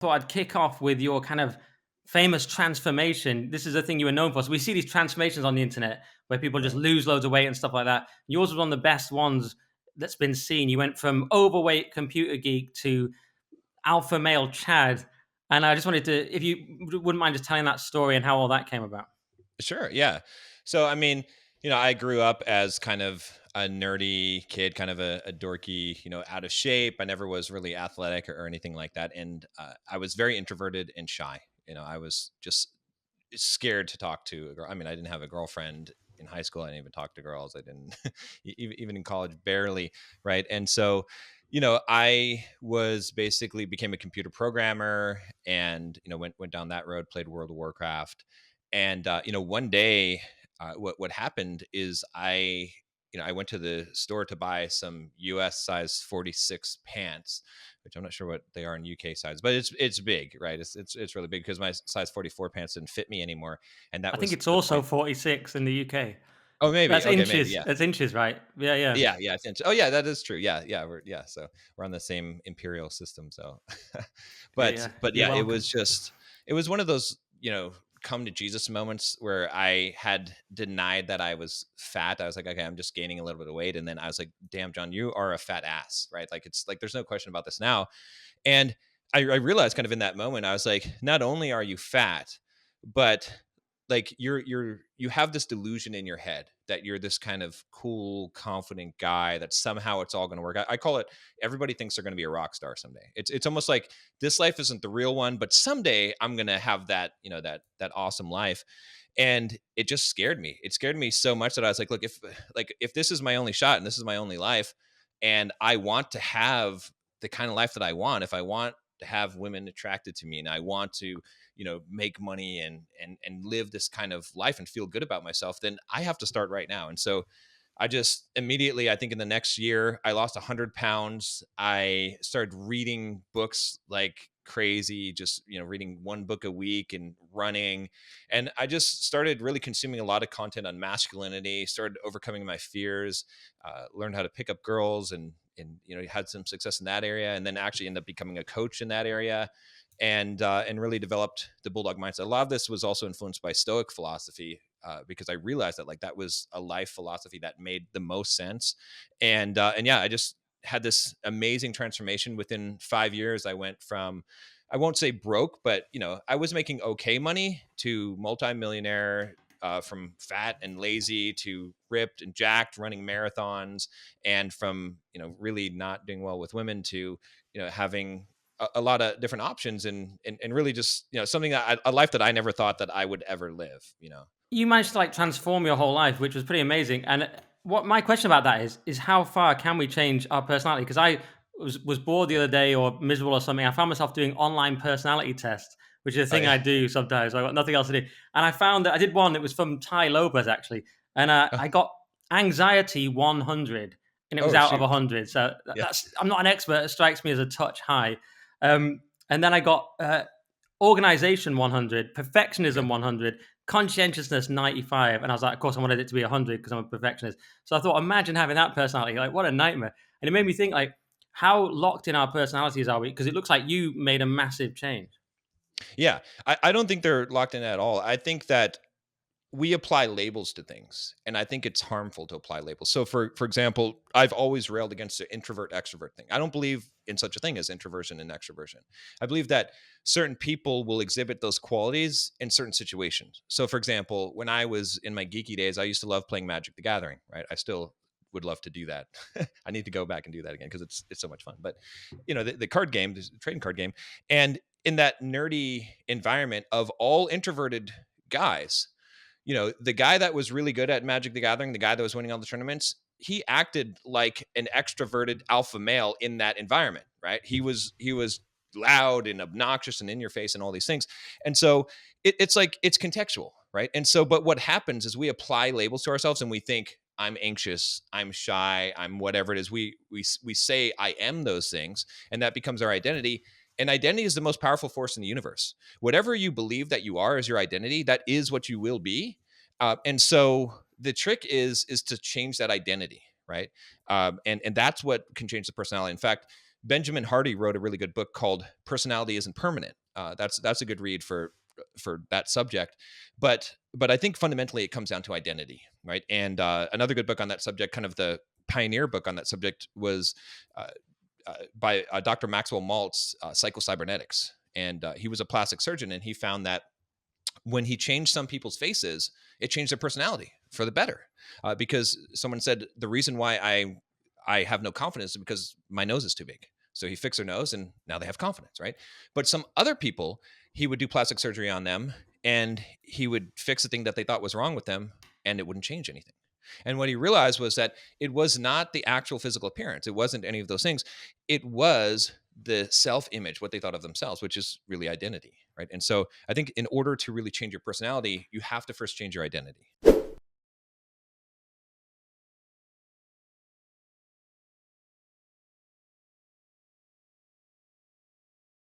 thought I'd kick off with your kind of famous transformation. This is a thing you were known for. So we see these transformations on the internet where people just Right. lose loads of weight and stuff like that. Yours was one of the best ones that's been seen. You went from overweight computer geek to alpha male Chad. And I just wanted to, if you wouldn't mind just telling that story and how all that came about. Sure. Yeah. So, I mean, I grew up as kind of a nerdy kid, kind of a dorky, out of shape. I never was really athletic or anything like that. And I was very introverted and shy. I was just scared to talk to a girl. I mean, I didn't have a girlfriend in high school. I didn't even talk to girls. I didn't, even in college, barely. Right. And so, I was basically became a computer programmer and, went down that road, played World of Warcraft. And, one day, what happened is I went to the store to buy some US size 46 pants, which I'm not sure what they are in UK size, but it's big, right? It's really big because my size 44 pants didn't fit me anymore. And that I think was it's the also point. 46 in the UK. Oh, maybe. That's Okay. Maybe. inches. Yeah. That's inches, right? Yeah, yeah. Yeah. Yeah. Oh, yeah, that is true. Yeah. Yeah. So we're on the same imperial system. So, Yeah, but, yeah. but You're yeah, welcome. it was one of those, come to Jesus moments where I had denied that I was fat. I was like, okay, I'm just gaining a little bit of weight. And then I was like, damn, John, you are a fat ass, right? Like, it's like, there's no question about this now. And I realized kind of in that moment, I was like, not only are you fat, but like you have this delusion in your head that you're this kind of cool, confident guy that somehow it's all going to work out. I call it, everybody thinks they're going to be a rock star someday. It's almost like this life isn't the real one, but someday I'm going to have that, that awesome life. And it just scared me. It scared me so much that I was like, look, if this is my only shot and this is my only life, and I want to have the kind of life that I want, if I want to have women attracted to me and I want to, make money and live this kind of life and feel good about myself, then I have to start right now. And so I just immediately, I think in the next year, I lost 100 pounds. I started reading books like crazy, just, reading one book a week and running. And I just started really consuming a lot of content on masculinity, started overcoming my fears, learned how to pick up girls and, had some success in that area. And then actually ended up becoming a coach in that area and really developed the Bulldog Mindset. A lot of this was also influenced by Stoic philosophy, because I realized that like that was a life philosophy that made the most sense. And yeah, I just had this amazing transformation within 5 years. I went from, I won't say broke, but I was making okay money to multimillionaire, from fat and lazy to ripped and jacked, running marathons, and from really not doing well with women to having a lot of different options and really just something that a life that I never thought that I would ever live. You managed to like transform your whole life, which was pretty amazing. And what my question about that is how far can we change our personality? Because I was bored the other day or miserable or something. I found myself doing online personality tests, which is a Oh thing yeah. I do sometimes. I got nothing else to do, and I found that I did one that was from Ty Lopez actually, and Oh, I got anxiety 100, and it was oh out of shoot. 100. So Yeah. that's I'm not an expert. It strikes me as a touch high. And then I got organization 100, Okay. perfectionism 100, conscientiousness 95. And I was like, of course, I wanted it to be 100 because I'm a perfectionist. So I thought, imagine having that personality. Like, what a nightmare. And it made me think, like, how locked in our personalities are we? Because it looks like you made a massive change. Yeah. I don't think they're locked in at all. I think that we apply labels to things, and I think it's harmful to apply labels. So for example, I've always railed against the introvert extrovert thing. I don't believe in such a thing as introversion and extroversion. I believe that certain people will exhibit those qualities in certain situations. So for example, when I was in my geeky days, I used to love playing Magic the Gathering, right? I still would love to do that. I need to go back and do that again because it's so much fun. But the card game, the trading card game, and in that nerdy environment of all introverted guys, the guy that was really good at Magic the Gathering, the guy that was winning all the tournaments, he acted like an extroverted alpha male in that environment, right? He was loud and obnoxious and in your face and all these things. And so it's like it's contextual, right? And so, but what happens is we apply labels to ourselves and we think I'm anxious, I'm shy, I'm whatever it is. We say I am those things, and that becomes our identity. And identity is the most powerful force in the universe. Whatever you believe that you are as your identity, that is what you will be. And so the trick is to change that identity, right? And that's what can change the personality. In fact, Benjamin Hardy wrote a really good book called Personality Isn't Permanent. That's a good read for that subject. But I think fundamentally it comes down to identity, right? And another good book on that subject, kind of the pioneer book on that subject, was uh, by Dr. Maxwell Maltz, Psychocybernetics. And he was a plastic surgeon, and he found that when he changed some people's faces, it changed their personality for the better. Because someone said the reason why I have no confidence is because my nose is too big. So he fixed their nose, and now they have confidence, right? But some other people, he would do plastic surgery on them, and he would fix the thing that they thought was wrong with them, and it wouldn't change anything. And what he realized was that it was not the actual physical appearance. It wasn't any of those things. It was the self image, what they thought of themselves, which is really identity, right? And so I think in order to really change your personality, you have to first change your identity.